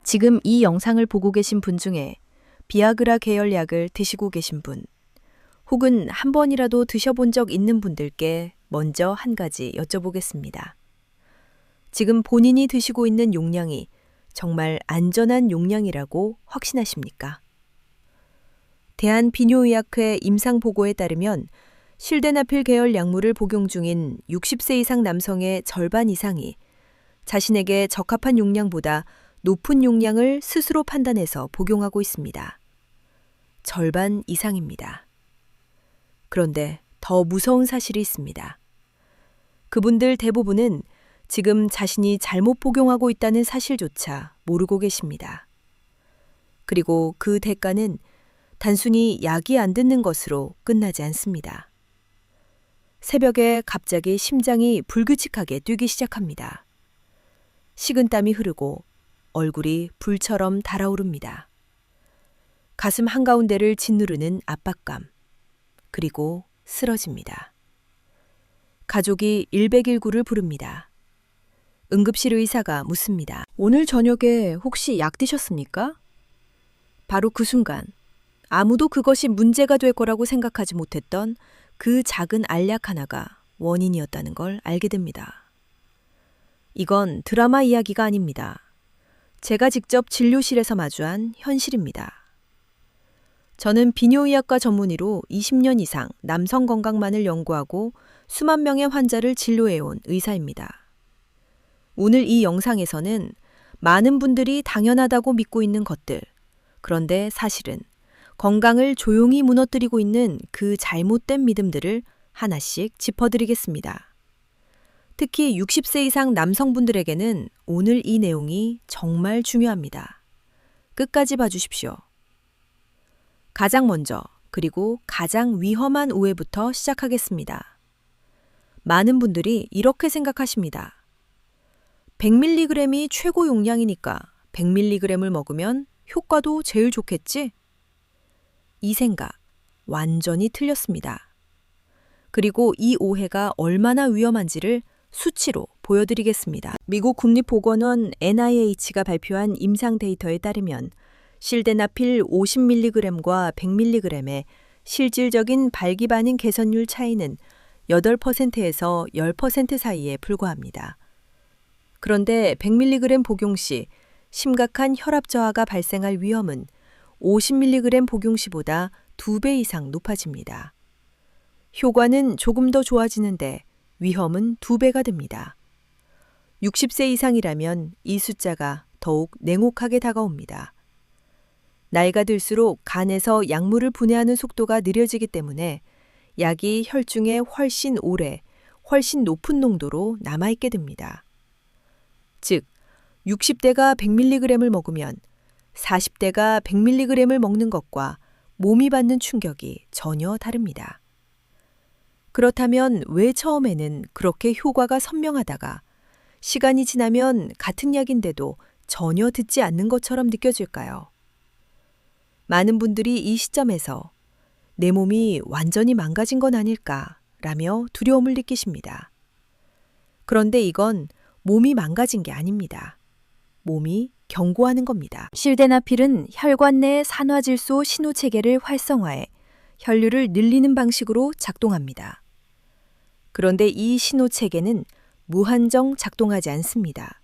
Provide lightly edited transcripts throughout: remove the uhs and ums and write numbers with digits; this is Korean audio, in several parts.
지금 이 영상을 보고 계신 분 중에 비아그라 계열 약을 드시고 계신 분, 혹은 한 번이라도 드셔본 적 있는 분들께 먼저 한 가지 여쭤보겠습니다. 지금 본인이 드시고 있는 용량이 정말 안전한 용량이라고 확신하십니까? 대한비뇨의학회 임상보고에 따르면 실데나필 계열 약물을 복용 중인 60세 이상 남성의 절반 이상이 자신에게 적합한 용량보다 높은 용량을 스스로 판단해서 복용하고 있습니다. 절반 이상입니다. 그런데 더 무서운 사실이 있습니다. 그분들 대부분은 지금 자신이 잘못 복용하고 있다는 사실조차 모르고 계십니다. 그리고 그 대가는 단순히 약이 안 듣는 것으로 끝나지 않습니다. 새벽에 갑자기 심장이 불규칙하게 뛰기 시작합니다. 식은땀이 흐르고 얼굴이 불처럼 달아오릅니다. 가슴 한가운데를 짓누르는 압박감, 그리고 쓰러집니다. 가족이 119를 부릅니다. 응급실 의사가 묻습니다. 오늘 저녁에 혹시 약 드셨습니까? 바로 그 순간 아무도 그것이 문제가 될 거라고 생각하지 못했던 그 작은 알약 하나가 원인이었다는 걸 알게 됩니다. 이건 드라마 이야기가 아닙니다. 제가 직접 진료실에서 마주한 현실입니다. 저는 비뇨의학과 전문의로 20년 이상 남성 건강만을 연구하고 수만 명의 환자를 진료해온 의사입니다. 오늘 이 영상에서는 많은 분들이 당연하다고 믿고 있는 것들, 그런데 사실은 건강을 조용히 무너뜨리고 있는 그 잘못된 믿음들을 하나씩 짚어드리겠습니다. 특히 60세 이상 남성분들에게는 오늘 이 내용이 정말 중요합니다. 끝까지 봐주십시오. 가장 먼저, 그리고 가장 위험한 오해부터 시작하겠습니다. 많은 분들이 이렇게 생각하십니다. 100mg이 최고 용량이니까 100mg을 먹으면 효과도 제일 좋겠지? 이 생각 완전히 틀렸습니다. 그리고 이 오해가 얼마나 위험한지를 수치로 보여드리겠습니다. 미국 국립보건원 NIH가 발표한 임상 데이터에 따르면 실데나필 50mg과 100mg의 실질적인 발기반응 개선율 차이는 8%에서 10% 사이에 불과합니다. 그런데 100mg 복용 시 심각한 혈압 저하가 발생할 위험은 50mg 복용 시보다 2배 이상 높아집니다. 효과는 조금 더 좋아지는데 위험은 2배가 됩니다. 60세 이상이라면 이 숫자가 더욱 냉혹하게 다가옵니다. 나이가 들수록 간에서 약물을 분해하는 속도가 느려지기 때문에 약이 혈중에 훨씬 오래, 훨씬 높은 농도로 남아있게 됩니다. 즉, 60대가 100mg을 먹으면 40대가 100mg을 먹는 것과 몸이 받는 충격이 전혀 다릅니다. 그렇다면 왜 처음에는 그렇게 효과가 선명하다가 시간이 지나면 같은 약인데도 전혀 듣지 않는 것처럼 느껴질까요? 많은 분들이 이 시점에서 내 몸이 완전히 망가진 건 아닐까라며 두려움을 느끼십니다. 그런데 이건 몸이 망가진 게 아닙니다. 몸이 경고하는 겁니다. 실데나필은 혈관 내 산화질소 신호체계를 활성화해 혈류를 늘리는 방식으로 작동합니다. 그런데 이 신호체계는 무한정 작동하지 않습니다.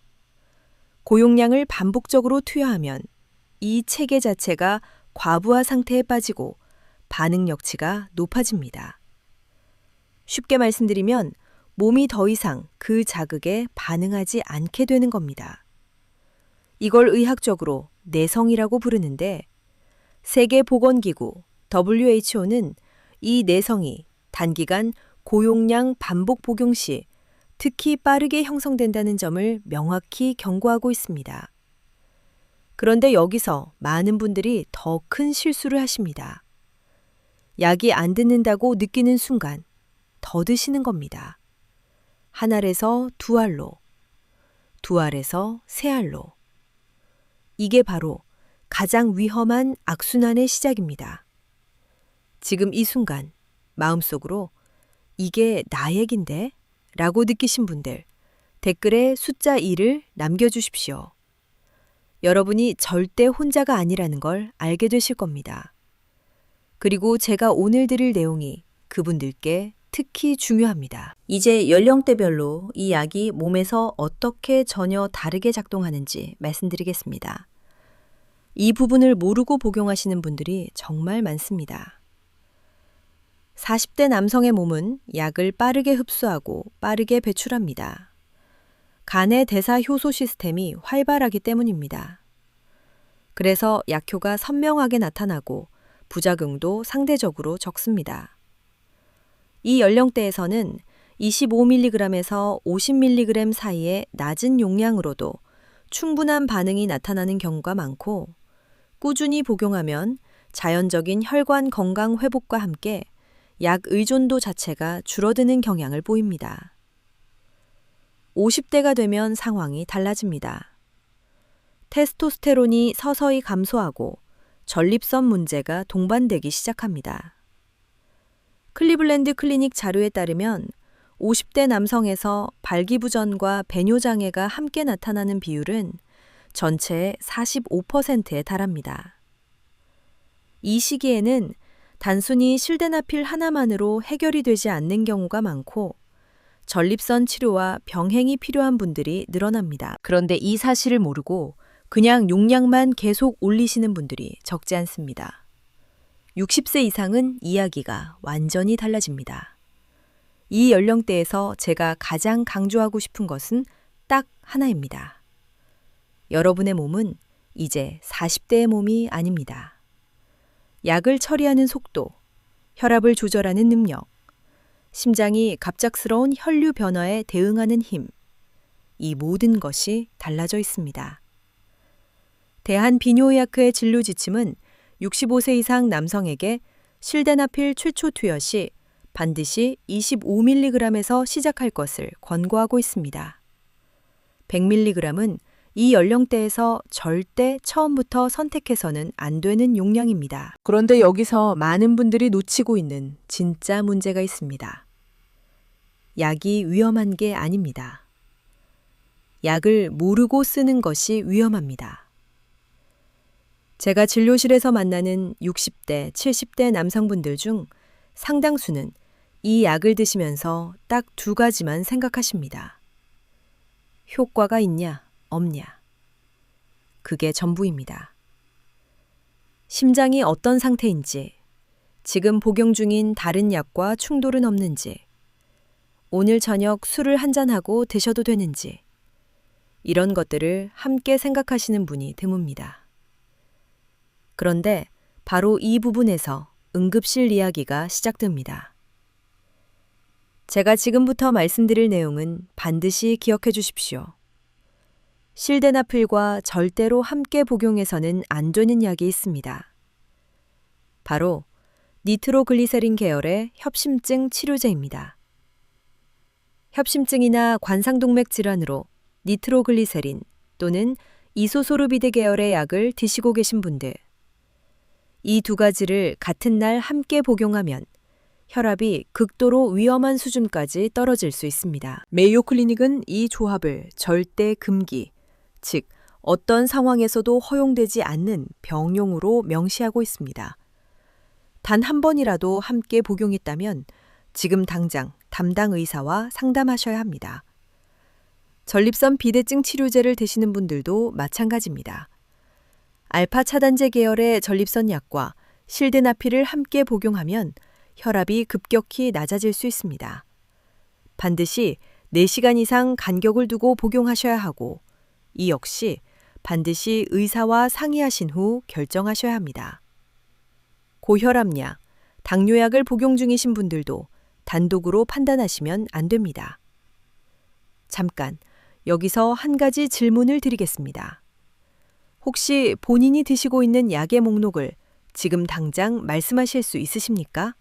고용량을 반복적으로 투여하면 이 체계 자체가 과부하 상태에 빠지고 반응 역치가 높아집니다. 쉽게 말씀드리면 몸이 더 이상 그 자극에 반응하지 않게 되는 겁니다. 이걸 의학적으로 내성이라고 부르는데 세계보건기구 WHO는 이 내성이 단기간 고용량 반복 복용 시 특히 빠르게 형성된다는 점을 명확히 경고하고 있습니다. 그런데 여기서 많은 분들이 더 큰 실수를 하십니다. 약이 안 듣는다고 느끼는 순간 더 드시는 겁니다. 한 알에서 두 알로, 두 알에서 세 알로. 이게 바로 가장 위험한 악순환의 시작입니다. 지금 이 순간 마음속으로 이게 나 얘긴데? 라고 느끼신 분들 댓글에 숫자 2를 남겨주십시오. 여러분이 절대 혼자가 아니라는 걸 알게 되실 겁니다. 그리고 제가 오늘 드릴 내용이 그분들께 특히 중요합니다. 이제 연령대별로 이 약이 몸에서 어떻게 전혀 다르게 작동하는지 말씀드리겠습니다. 이 부분을 모르고 복용하시는 분들이 정말 많습니다. 40대 남성의 몸은 약을 빠르게 흡수하고 빠르게 배출합니다. 간의 대사 효소 시스템이 활발하기 때문입니다. 그래서 약효가 선명하게 나타나고 부작용도 상대적으로 적습니다. 이 연령대에서는 25mg에서 50mg 사이의 낮은 용량으로도 충분한 반응이 나타나는 경우가 많고 꾸준히 복용하면 자연적인 혈관 건강 회복과 함께 약 의존도 자체가 줄어드는 경향을 보입니다. 50대가 되면 상황이 달라집니다. 테스토스테론이 서서히 감소하고 전립선 문제가 동반되기 시작합니다. 클리블랜드 클리닉 자료에 따르면 50대 남성에서 발기부전과 배뇨장애가 함께 나타나는 비율은 전체의 45%에 달합니다. 이 시기에는 단순히 실데나필 하나만으로 해결이 되지 않는 경우가 많고 전립선 치료와 병행이 필요한 분들이 늘어납니다. 그런데 이 사실을 모르고 그냥 용량만 계속 올리시는 분들이 적지 않습니다. 60세 이상은 이야기가 완전히 달라집니다. 이 연령대에서 제가 가장 강조하고 싶은 것은 딱 하나입니다. 여러분의 몸은 이제 40대의 몸이 아닙니다. 약을 처리하는 속도, 혈압을 조절하는 능력, 심장이 갑작스러운 혈류 변화에 대응하는 힘, 이 모든 것이 달라져 있습니다. 대한비뇨의학회의 진료 지침은 65세 이상 남성에게 실데나필 최초 투여 시 반드시 25mg에서 시작할 것을 권고하고 있습니다. 100mg은 이 연령대에서 절대 처음부터 선택해서는 안 되는 용량입니다. 그런데 여기서 많은 분들이 놓치고 있는 진짜 문제가 있습니다. 약이 위험한 게 아닙니다. 약을 모르고 쓰는 것이 위험합니다. 제가 진료실에서 만나는 60대, 70대 남성분들 중 상당수는 이 약을 드시면서 딱 두 가지만 생각하십니다. 효과가 있냐, 없냐. 그게 전부입니다. 심장이 어떤 상태인지, 지금 복용 중인 다른 약과 충돌은 없는지, 오늘 저녁 술을 한잔하고 드셔도 되는지, 이런 것들을 함께 생각하시는 분이 드뭅니다. 그런데 바로 이 부분에서 응급실 이야기가 시작됩니다. 제가 지금부터 말씀드릴 내용은 반드시 기억해 주십시오. 실데나필과 절대로 함께 복용해서는 안 되는 약이 있습니다. 바로 니트로글리세린 계열의 협심증 치료제입니다. 협심증이나 관상동맥 질환으로 니트로글리세린 또는 이소소르비드 계열의 약을 드시고 계신 분들, 이 두 가지를 같은 날 함께 복용하면 혈압이 극도로 위험한 수준까지 떨어질 수 있습니다. 메이오 클리닉은 이 조합을 절대 금기, 즉 어떤 상황에서도 허용되지 않는 병용으로 명시하고 있습니다. 단 한 번이라도 함께 복용했다면 지금 당장 담당 의사와 상담하셔야 합니다. 전립선 비대증 치료제를 드시는 분들도 마찬가지입니다. 알파 차단제 계열의 전립선 약과 실데나필을 함께 복용하면 혈압이 급격히 낮아질 수 있습니다. 반드시 4시간 이상 간격을 두고 복용하셔야 하고 이 역시 반드시 의사와 상의하신 후 결정하셔야 합니다. 고혈압약, 당뇨약을 복용 중이신 분들도 단독으로 판단하시면 안 됩니다. 잠깐 여기서 한 가지 질문을 드리겠습니다. 혹시 본인이 드시고 있는 약의 목록을 지금 당장 말씀하실 수 있으십니까?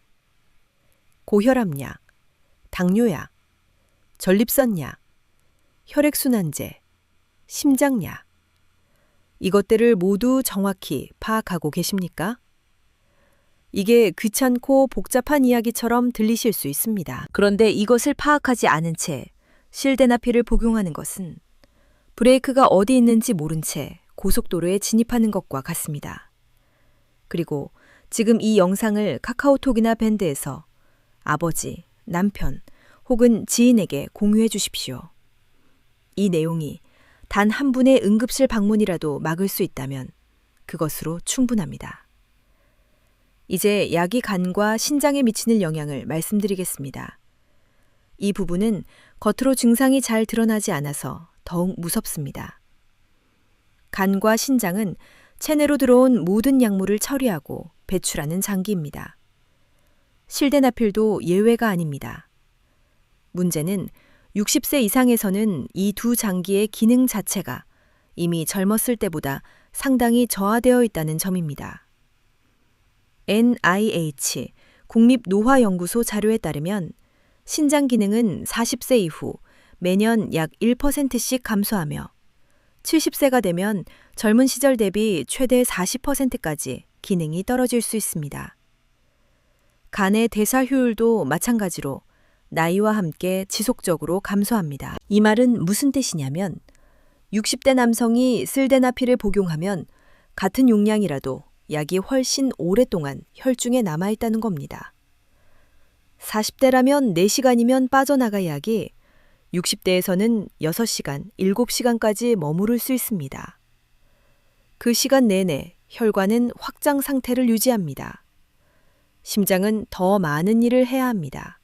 고혈압약, 당뇨약, 전립선약, 혈액순환제, 심장약. 이것들을 모두 정확히 파악하고 계십니까? 이게 귀찮고 복잡한 이야기처럼 들리실 수 있습니다. 그런데 이것을 파악하지 않은 채 실데나필을 복용하는 것은 브레이크가 어디 있는지 모른 채 고속도로에 진입하는 것과 같습니다. 그리고 지금 이 영상을 카카오톡이나 밴드에서 아버지, 남편 혹은 지인에게 공유해 주십시오. 이 내용이 단 한 분의 응급실 방문이라도 막을 수 있다면 그것으로 충분합니다. 이제 약이 간과 신장에 미치는 영향을 말씀드리겠습니다. 이 부분은 겉으로 증상이 잘 드러나지 않아서 더욱 무섭습니다. 간과 신장은 체내로 들어온 모든 약물을 처리하고 배출하는 장기입니다. 실데나필도 예외가 아닙니다. 문제는 60세 이상에서는 이 두 장기의 기능 자체가 이미 젊었을 때보다 상당히 저하되어 있다는 점입니다. NIH 국립노화연구소 자료에 따르면 신장 기능은 40세 이후 매년 약 1%씩 감소하며 70세가 되면 젊은 시절 대비 최대 40%까지 기능이 떨어질 수 있습니다. 간의 대사 효율도 마찬가지로 나이와 함께 지속적으로 감소합니다. 이 말은 무슨 뜻이냐면 60대 남성이 슬데나필을 복용하면 같은 용량이라도 약이 훨씬 오랫동안 혈중에 남아있다는 겁니다. 40대라면 4시간이면 빠져나갈 약이 60대에서는 6시간, 7시간까지 머무를 수 있습니다. 그 시간 내내 혈관은 확장 상태를 유지합니다. 심장은 더 많은 일을 해야 합니다.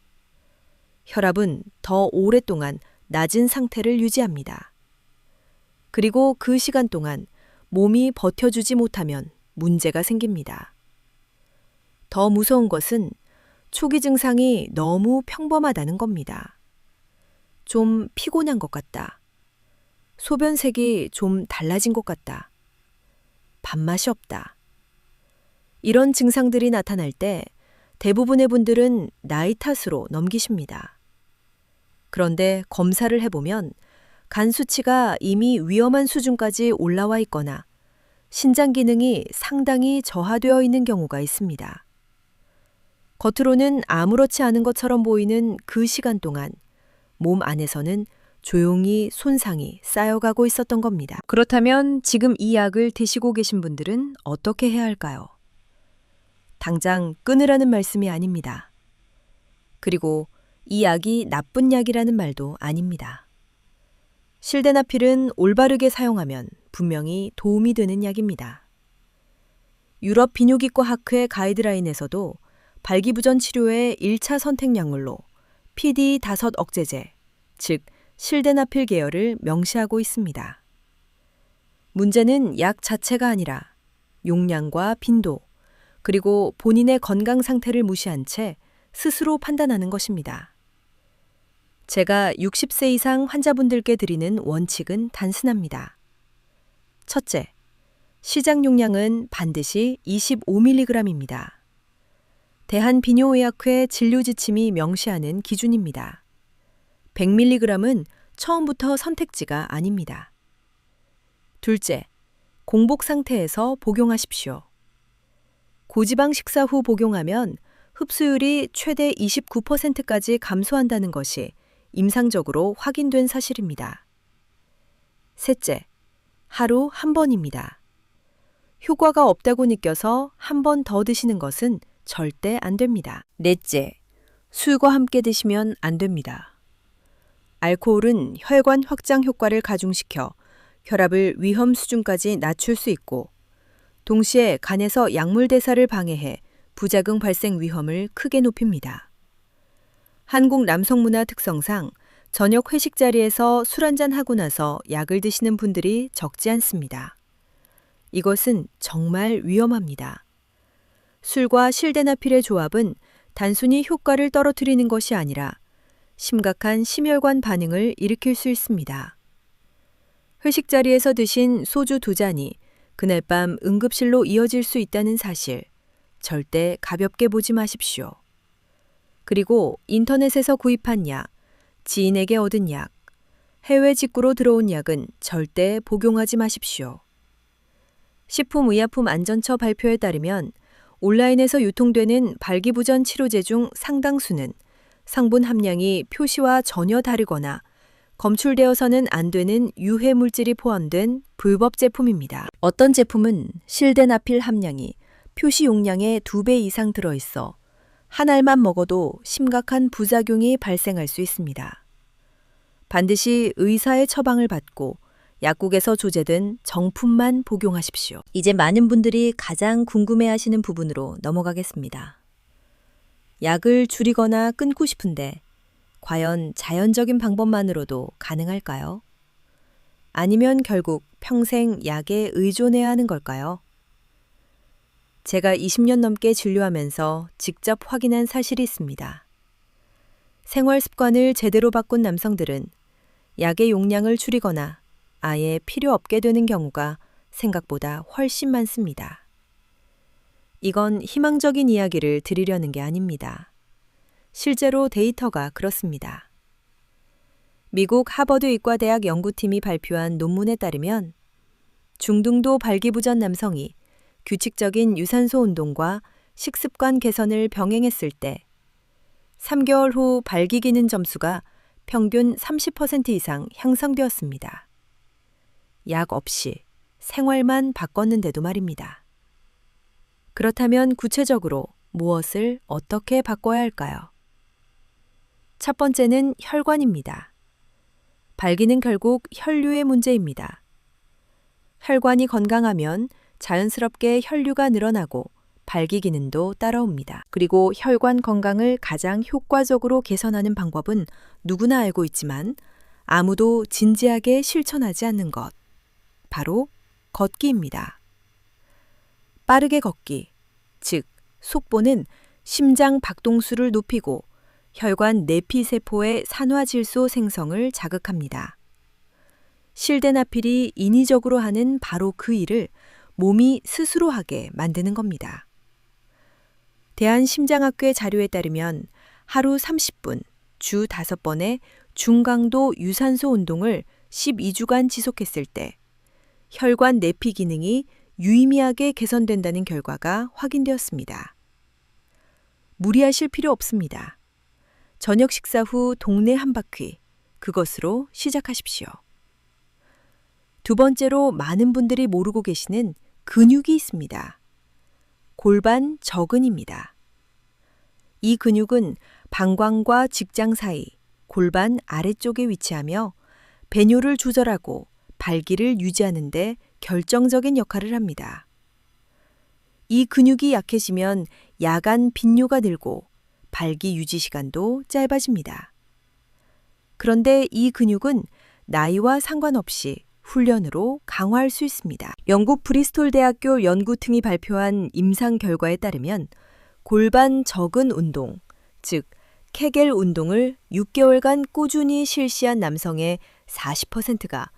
혈압은 더 오랫동안 낮은 상태를 유지합니다. 그리고 그 시간 동안 몸이 버텨주지 못하면 문제가 생깁니다. 더 무서운 것은 초기 증상이 너무 평범하다는 겁니다. 좀 피곤한 것 같다. 소변색이 좀 달라진 것 같다. 밥맛이 없다. 이런 증상들이 나타날 때 대부분의 분들은 나이 탓으로 넘기십니다. 그런데 검사를 해보면 간 수치가 이미 위험한 수준까지 올라와 있거나 신장 기능이 상당히 저하되어 있는 경우가 있습니다. 겉으로는 아무렇지 않은 것처럼 보이는 그 시간 동안 몸 안에서는 조용히 손상이 쌓여가고 있었던 겁니다. 그렇다면 지금 이 약을 드시고 계신 분들은 어떻게 해야 할까요? 당장 끊으라는 말씀이 아닙니다. 그리고 이 약이 나쁜 약이라는 말도 아닙니다. 실데나필은 올바르게 사용하면 분명히 도움이 되는 약입니다. 유럽 비뇨기과 학회 가이드라인에서도 발기부전 치료의 1차 선택 약물로 PD5 억제제, 즉 실데나필 계열을 명시하고 있습니다. 문제는 약 자체가 아니라 용량과 빈도, 그리고 본인의 건강 상태를 무시한 채 스스로 판단하는 것입니다. 제가 60세 이상 환자분들께 드리는 원칙은 단순합니다. 첫째, 시작 용량은 반드시 25mg입니다. 대한비뇨의학회 진료지침이 명시하는 기준입니다. 100mg은 처음부터 선택지가 아닙니다. 둘째, 공복 상태에서 복용하십시오. 고지방 식사 후 복용하면 흡수율이 최대 29%까지 감소한다는 것이 임상적으로 확인된 사실입니다. 셋째, 하루 한 번입니다. 효과가 없다고 느껴서 한 번 더 드시는 것은 절대 안 됩니다. 넷째, 술과 함께 드시면 안 됩니다. 알코올은 혈관 확장 효과를 가중시켜 혈압을 위험 수준까지 낮출 수 있고 동시에 간에서 약물 대사를 방해해 부작용 발생 위험을 크게 높입니다. 한국 남성 문화 특성상 저녁 회식 자리에서 술 한잔 하고 나서 약을 드시는 분들이 적지 않습니다. 이것은 정말 위험합니다. 술과 실데나필의 조합은 단순히 효과를 떨어뜨리는 것이 아니라 심각한 심혈관 반응을 일으킬 수 있습니다. 회식 자리에서 드신 소주 2잔이 그날 밤 응급실로 이어질 수 있다는 사실, 절대 가볍게 보지 마십시오. 그리고 인터넷에서 구입한 약, 지인에게 얻은 약, 해외 직구로 들어온 약은 절대 복용하지 마십시오. 식품의약품안전처 발표에 따르면 온라인에서 유통되는 발기부전 치료제 중 상당수는 성분 함량이 표시와 전혀 다르거나 검출되어서는 안 되는 유해 물질이 포함된 불법 제품입니다. 어떤 제품은 실데나필 함량이 표시 용량의 2배 이상 들어있어 한 알만 먹어도 심각한 부작용이 발생할 수 있습니다. 반드시 의사의 처방을 받고 약국에서 조제된 정품만 복용하십시오. 이제 많은 분들이 가장 궁금해하시는 부분으로 넘어가겠습니다. 약을 줄이거나 끊고 싶은데 과연 자연적인 방법만으로도 가능할까요? 아니면 결국 평생 약에 의존해야 하는 걸까요? 제가 20년 넘게 진료하면서 직접 확인한 사실이 있습니다. 생활 습관을 제대로 바꾼 남성들은 약의 용량을 줄이거나 아예 필요 없게 되는 경우가 생각보다 훨씬 많습니다. 이건 희망적인 이야기를 드리려는 게 아닙니다. 실제로 데이터가 그렇습니다. 미국 하버드 의과대학 연구팀이 발표한 논문에 따르면 중등도 발기부전 남성이 규칙적인 유산소 운동과 식습관 개선을 병행했을 때 3개월 후 발기 기능 점수가 평균 30% 이상 향상되었습니다. 약 없이 생활만 바꿨는데도 말입니다. 그렇다면 구체적으로 무엇을 어떻게 바꿔야 할까요? 첫 번째는 혈관입니다. 발기는 결국 혈류의 문제입니다. 혈관이 건강하면 자연스럽게 혈류가 늘어나고 발기 기능도 따라옵니다. 그리고 혈관 건강을 가장 효과적으로 개선하는 방법은 누구나 알고 있지만 아무도 진지하게 실천하지 않는 것. 바로 걷기입니다. 빠르게 걷기, 즉 속보는 심장 박동수를 높이고 혈관 내피세포의 산화질소 생성을 자극합니다. 실데나필이 인위적으로 하는 바로 그 일을 몸이 스스로 하게 만드는 겁니다. 대한심장학회 자료에 따르면 하루 30분, 주 5번의 중강도 유산소 운동을 12주간 지속했을 때 혈관 내피 기능이 유의미하게 개선된다는 결과가 확인되었습니다. 무리하실 필요 없습니다. 저녁 식사 후 동네 한 바퀴, 그것으로 시작하십시오. 두 번째로 많은 분들이 모르고 계시는 근육이 있습니다. 골반 저근입니다. 이 근육은 방광과 직장 사이, 골반 아래쪽에 위치하며 배뇨를 조절하고 발기를 유지하는 데 결정적인 역할을 합니다. 이 근육이 약해지면 야간 빈뇨가 늘고 발기 유지 시간도 짧아집니다. 그런데 이 근육은 나이와 상관없이 훈련으로 강화할 수 있습니다. 영국 브리스톨 대학교 연구팀이 발표한 임상 결과에 따르면 골반 저근 운동, 즉 케겔 운동을 6개월간 꾸준히 실시한 남성의 40%가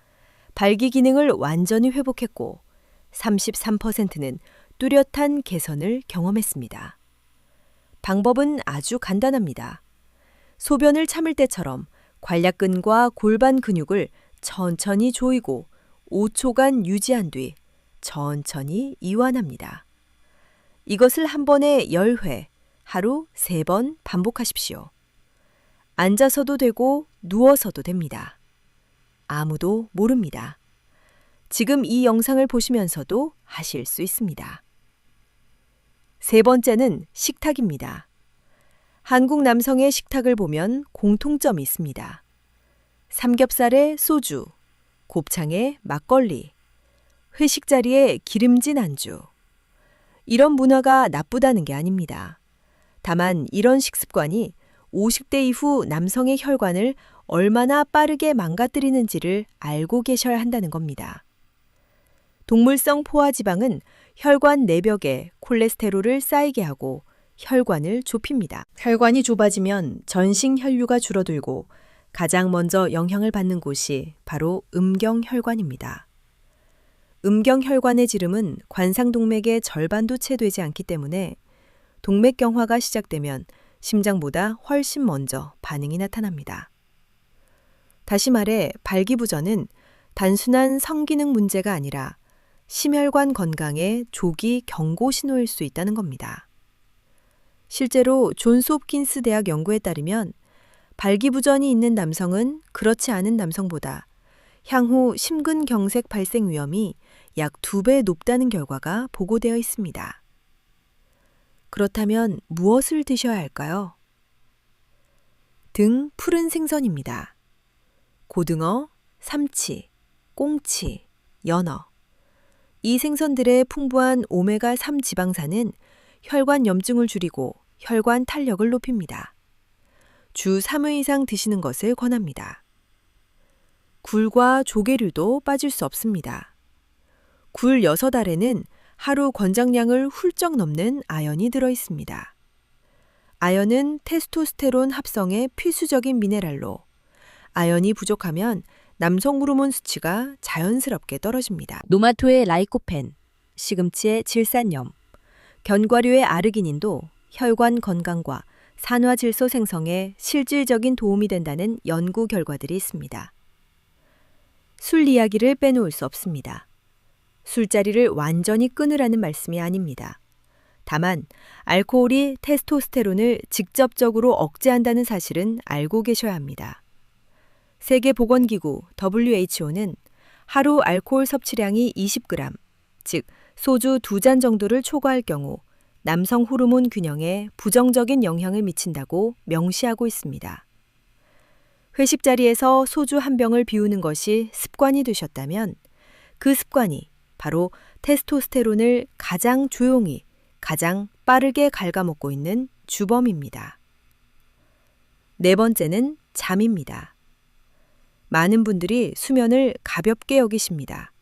발기 기능을 완전히 회복했고 33%는 뚜렷한 개선을 경험했습니다. 방법은 아주 간단합니다. 소변을 참을 때처럼 관략근과 골반 근육을 천천히 조이고 5초간 유지한 뒤 천천히 이완합니다. 이것을 한 번에 10회, 하루 3번 반복하십시오. 앉아서도 되고 누워서도 됩니다. 아무도 모릅니다. 지금 이 영상을 보시면서도 하실 수 있습니다. 세 번째는 식탁입니다. 한국 남성의 식탁을 보면 공통점이 있습니다. 삼겹살에 소주, 곱창에 막걸리, 회식 자리에 기름진 안주. 이런 문화가 나쁘다는 게 아닙니다. 다만 이런 식습관이 50대 이후 남성의 혈관을 얼마나 빠르게 망가뜨리는지를 알고 계셔야 한다는 겁니다. 동물성 포화지방은 혈관 내벽에 콜레스테롤을 쌓이게 하고 혈관을 좁힙니다. 혈관이 좁아지면 전신 혈류가 줄어들고 가장 먼저 영향을 받는 곳이 바로 음경혈관입니다. 음경혈관의 지름은 관상동맥의 절반도 채 되지 않기 때문에 동맥경화가 시작되면 심장보다 훨씬 먼저 반응이 나타납니다. 다시 말해 발기부전은 단순한 성기능 문제가 아니라 심혈관 건강의 조기 경고 신호일 수 있다는 겁니다. 실제로 존스 홉킨스 대학 연구에 따르면 발기부전이 있는 남성은 그렇지 않은 남성보다 향후 심근경색 발생 위험이 약 2배 높다는 결과가 보고되어 있습니다. 그렇다면 무엇을 드셔야 할까요? 등 푸른 생선입니다. 고등어, 삼치, 꽁치, 연어. 이 생선들의 풍부한 오메가3 지방산은 혈관 염증을 줄이고 혈관 탄력을 높입니다. 주 3회 이상 드시는 것을 권합니다. 굴과 조개류도 빠질 수 없습니다. 굴 6알에는 하루 권장량을 훌쩍 넘는 아연이 들어 있습니다. 아연은 테스토스테론 합성의 필수적인 미네랄로 아연이 부족하면 남성 호르몬 수치가 자연스럽게 떨어집니다. 노마토의 라이코펜, 시금치의 질산염, 견과류의 아르기닌도 혈관 건강과 산화질소 생성에 실질적인 도움이 된다는 연구 결과들이 있습니다. 술 이야기를 빼놓을 수 없습니다. 술자리를 완전히 끊으라는 말씀이 아닙니다. 다만 알코올이 테스토스테론을 직접적으로 억제한다는 사실은 알고 계셔야 합니다. 세계보건기구 WHO는 하루 알코올 섭취량이 20g, 즉 소주 2잔 정도를 초과할 경우 남성 호르몬 균형에 부정적인 영향을 미친다고 명시하고 있습니다. 회식 자리에서 소주 한 병을 비우는 것이 습관이 되셨다면 그 습관이 바로 테스토스테론을 가장 조용히, 가장 빠르게 갉아먹고 있는 주범입니다. 네 번째는 잠입니다. 많은 분들이 수면을 가볍게 여기십니다.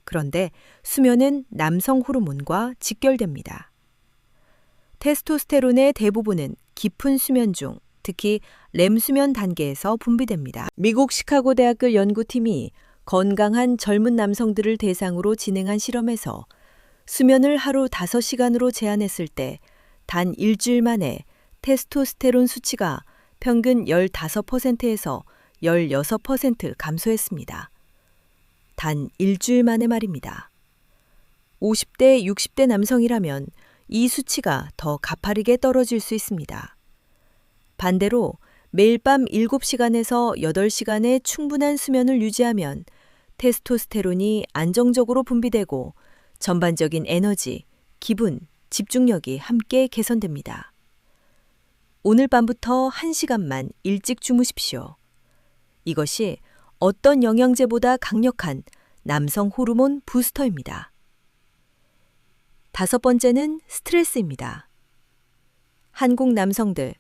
그런데 수면은 남성 호르몬과 직결됩니다. 테스토스테론의 대부분은 깊은 수면 중, 특히 렘 수면 단계에서 분비됩니다. 미국 시카고 대학교 연구팀이 건강한 젊은 남성들을 대상으로 진행한 실험에서 수면을 하루 5시간으로 제한했을 때 단 일주일 만에 테스토스테론 수치가 평균 15%에서 16% 감소했습니다. 단 일주일 만에 말입니다. 50대, 60대 남성이라면 이 수치가 더 가파르게 떨어질 수 있습니다. 반대로 매일 밤 7시간에서 8시간의 충분한 수면을 유지하면 테스토스테론이 안정적으로 분비되고 전반적인 에너지, 기분, 집중력이 함께 개선됩니다. 오늘 밤부터 1시간만 일찍 주무십시오. 이것이 어떤 영양제보다 강력한 남성 호르몬 부스터입니다. 5번째는 스트레스입니다. 한국 남성들,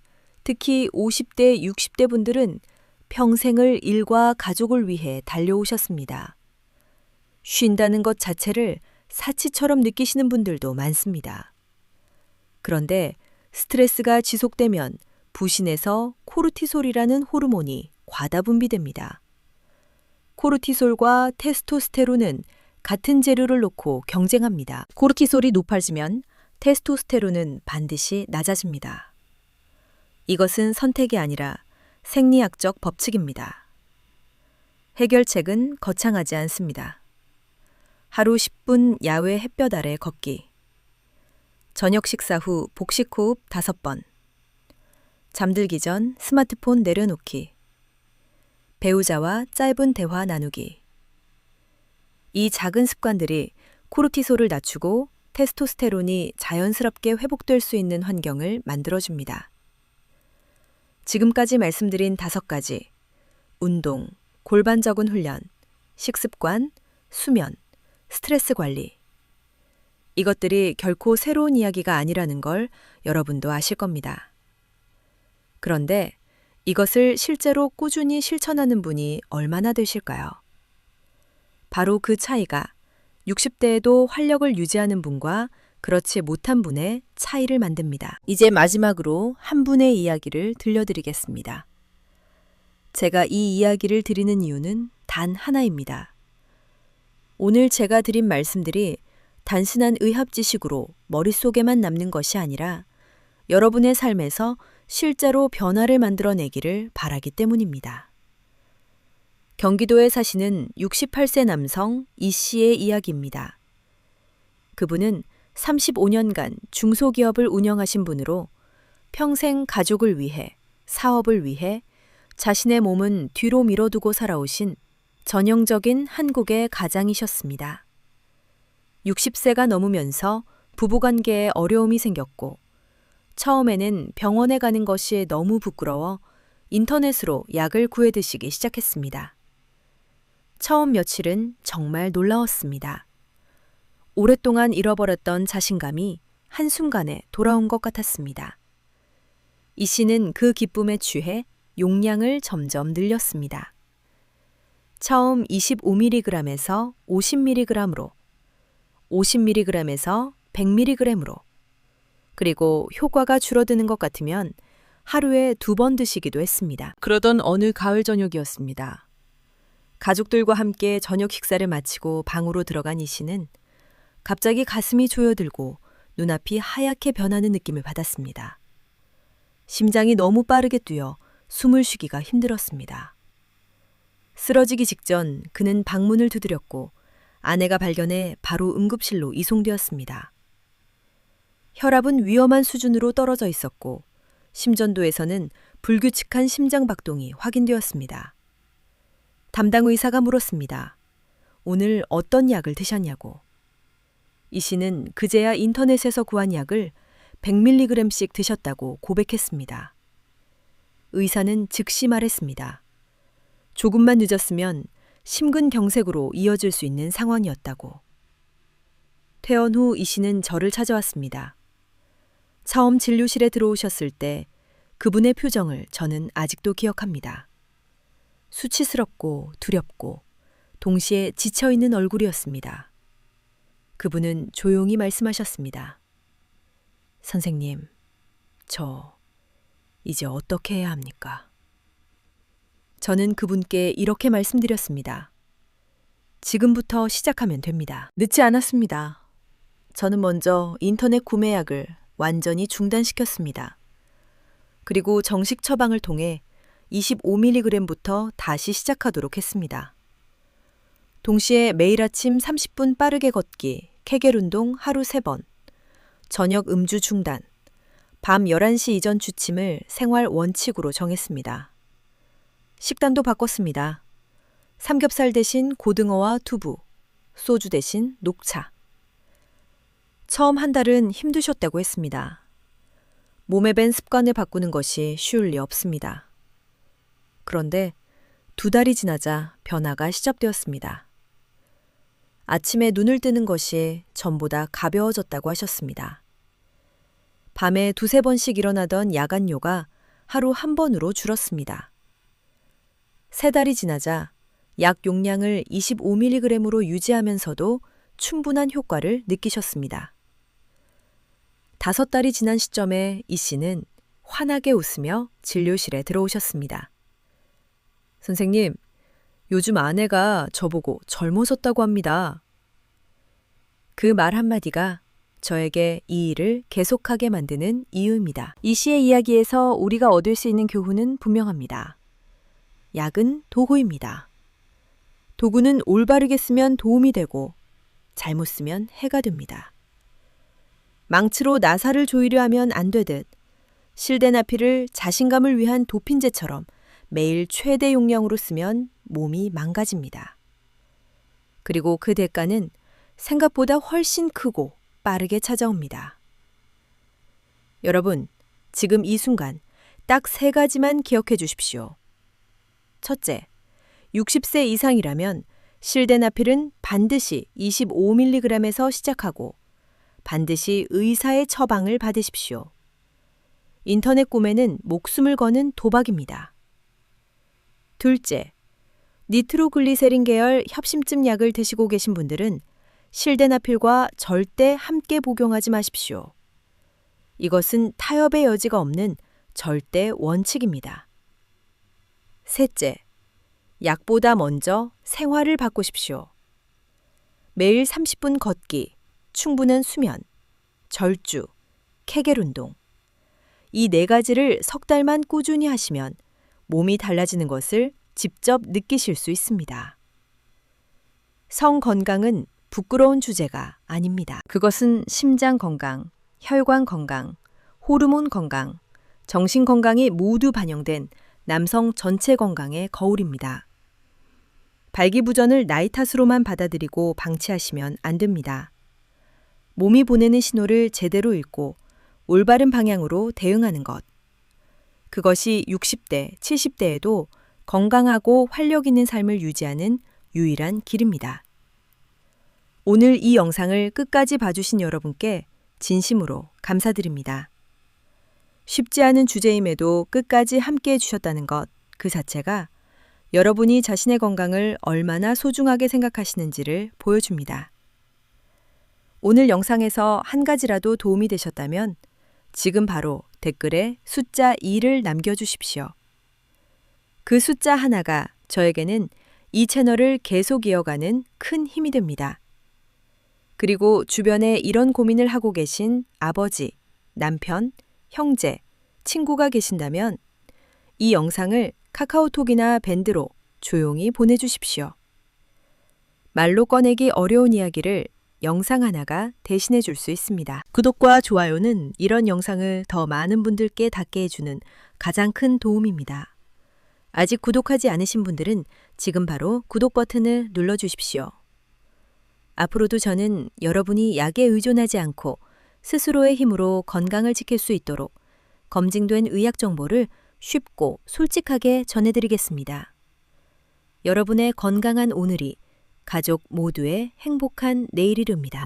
특히 50대, 60대 분들은 평생을 일과 가족을 위해 달려오셨습니다. 쉰다는 것 자체를 사치처럼 느끼시는 분들도 많습니다. 그런데 스트레스가 지속되면 부신에서 코르티솔이라는 호르몬이 과다 분비됩니다. 코르티솔과 테스토스테론은 같은 재료를 놓고 경쟁합니다. 코르티솔이 높아지면 테스토스테론은 반드시 낮아집니다. 이것은 선택이 아니라 생리학적 법칙입니다. 해결책은 거창하지 않습니다. 하루 10분 야외 햇볕 아래 걷기. 저녁 식사 후 복식 호흡 5번. 잠들기 전 스마트폰 내려놓기. 배우자와 짧은 대화 나누기. 이 작은 습관들이 코르티솔을 낮추고 테스토스테론이 자연스럽게 회복될 수 있는 환경을 만들어줍니다. 지금까지 말씀드린 5가지, 운동, 골반적인 훈련, 식습관, 수면, 스트레스 관리. 이것들이 결코 새로운 이야기가 아니라는 걸 여러분도 아실 겁니다. 그런데 이것을 실제로 꾸준히 실천하는 분이 얼마나 되실까요? 바로 그 차이가 60대에도 활력을 유지하는 분과 그렇지 못한 분의 차이를 만듭니다. 이제 마지막으로 한 분의 이야기를 들려드리겠습니다. 제가 이 이야기를 드리는 이유는 단 하나입니다. 오늘 제가 드린 말씀들이 단순한 의학 지식으로 머릿속에만 남는 것이 아니라 여러분의 삶에서 실제로 변화를 만들어내기를 바라기 때문입니다. 경기도에 사시는 68세 남성 이 씨의 이야기입니다. 그분은 35년간 중소기업을 운영하신 분으로 평생 가족을 위해, 사업을 위해 자신의 몸은 뒤로 밀어두고 살아오신 전형적인 한국의 가장이셨습니다. 60세가 넘으면서 부부관계에 어려움이 생겼고 처음에는 병원에 가는 것이 너무 부끄러워 인터넷으로 약을 구해 드시기 시작했습니다. 처음 며칠은 정말 놀라웠습니다. 오랫동안 잃어버렸던 자신감이 한순간에 돌아온 것 같았습니다. 이 씨는 그 기쁨에 취해 용량을 점점 늘렸습니다. 처음 25mg에서 50mg으로, 50mg에서 100mg으로, 그리고 효과가 줄어드는 것 같으면 하루에 2번 드시기도 했습니다. 그러던 어느 가을 저녁이었습니다. 가족들과 함께 저녁 식사를 마치고 방으로 들어간 이 씨는 갑자기 가슴이 조여들고 눈앞이 하얗게 변하는 느낌을 받았습니다. 심장이 너무 빠르게 뛰어 숨을 쉬기가 힘들었습니다. 쓰러지기 직전 그는 방문을 두드렸고 아내가 발견해 바로 응급실로 이송되었습니다. 혈압은 위험한 수준으로 떨어져 있었고 심전도에서는 불규칙한 심장박동이 확인되었습니다. 담당 의사가 물었습니다. 오늘 어떤 약을 드셨냐고. 이 씨는 그제야 인터넷에서 구한 약을 100mg씩 드셨다고 고백했습니다. 의사는 즉시 말했습니다. 조금만 늦었으면 심근경색으로 이어질 수 있는 상황이었다고. 퇴원 후 이 씨는 저를 찾아왔습니다. 처음 진료실에 들어오셨을 때 그분의 표정을 저는 아직도 기억합니다. 수치스럽고 두렵고 동시에 지쳐있는 얼굴이었습니다. 그분은 조용히 말씀하셨습니다. 선생님, 저 이제 어떻게 해야 합니까? 저는 그분께 이렇게 말씀드렸습니다. 지금부터 시작하면 됩니다. 늦지 않았습니다. 저는 먼저 인터넷 구매약을 완전히 중단시켰습니다. 그리고 정식 처방을 통해 25mg부터 다시 시작하도록 했습니다. 동시에 매일 아침 30분 빠르게 걷기, 케겔 운동 하루 3번, 저녁 음주 중단, 밤 11시 이전 취침을 생활 원칙으로 정했습니다. 식단도 바꿨습니다. 삼겹살 대신 고등어와 두부, 소주 대신 녹차. 처음 한 달은 힘드셨다고 했습니다. 몸에 밴 습관을 바꾸는 것이 쉬울 리 없습니다. 그런데 2달이 지나자 변화가 시작되었습니다. 아침에 눈을 뜨는 것이 전보다 가벼워졌다고 하셨습니다. 밤에 2-3번씩 일어나던 야간요가 하루 1번으로 줄었습니다. 3달이 지나자 약 용량을 25mg으로 유지하면서도 충분한 효과를 느끼셨습니다. 5달이 지난 시점에 이 씨는 환하게 웃으며 진료실에 들어오셨습니다. 선생님, 요즘 아내가 저보고 젊어졌다고 합니다. 그 말 한마디가 저에게 이 일을 계속하게 만드는 이유입니다. 이 씨의 이야기에서 우리가 얻을 수 있는 교훈은 분명합니다. 약은 도구입니다. 도구는 올바르게 쓰면 도움이 되고 잘못 쓰면 해가 됩니다. 망치로 나사를 조이려 하면 안 되듯 실데나필을 자신감을 위한 도핀제처럼 매일 최대 용량으로 쓰면 몸이 망가집니다. 그리고 그 대가는 생각보다 훨씬 크고 빠르게 찾아옵니다. 여러분, 지금 이 순간 딱 3가지만 기억해 주십시오. 첫째, 60세 이상이라면 실데나필은 반드시 25mg에서 시작하고 반드시 의사의 처방을 받으십시오. 인터넷 구매는 목숨을 거는 도박입니다. 둘째, 니트로글리세린 계열 협심증 약을 드시고 계신 분들은 실데나필과 절대 함께 복용하지 마십시오. 이것은 타협의 여지가 없는 절대 원칙입니다. 셋째, 약보다 먼저 생활을 바꾸십시오. 매일 30분 걷기, 충분한 수면, 절주, 케겔 운동. 이 4가지를 석 달만 꾸준히 하시면 몸이 달라지는 것을 직접 느끼실 수 있습니다. 성 건강은 부끄러운 주제가 아닙니다. 그것은 심장 건강, 혈관 건강, 호르몬 건강, 정신 건강이 모두 반영된 남성 전체 건강의 거울입니다. 발기부전을 나이 탓으로만 받아들이고 방치하시면 안 됩니다. 몸이 보내는 신호를 제대로 읽고 올바른 방향으로 대응하는 것. 그것이 60대, 70대에도 건강하고 활력 있는 삶을 유지하는 유일한 길입니다. 오늘 이 영상을 끝까지 봐주신 여러분께 진심으로 감사드립니다. 쉽지 않은 주제임에도 끝까지 함께 해주셨다는 것, 그 자체가 여러분이 자신의 건강을 얼마나 소중하게 생각하시는지를 보여줍니다. 오늘 영상에서 한 가지라도 도움이 되셨다면 지금 바로 댓글에 숫자 2를 남겨주십시오. 그 숫자 하나가 저에게는 이 채널을 계속 이어가는 큰 힘이 됩니다. 그리고 주변에 이런 고민을 하고 계신 아버지, 남편, 형제, 친구가 계신다면 이 영상을 카카오톡이나 밴드로 조용히 보내주십시오. 말로 꺼내기 어려운 이야기를 영상 하나가 대신해 줄 수 있습니다. 구독과 좋아요는 이런 영상을 더 많은 분들께 닿게 해주는 가장 큰 도움입니다. 아직 구독하지 않으신 분들은 지금 바로 구독 버튼을 눌러주십시오. 앞으로도 저는 여러분이 약에 의존하지 않고 스스로의 힘으로 건강을 지킬 수 있도록 검증된 의학 정보를 쉽고 솔직하게 전해드리겠습니다. 여러분의 건강한 오늘이 가족 모두의 행복한 내일이릅니다.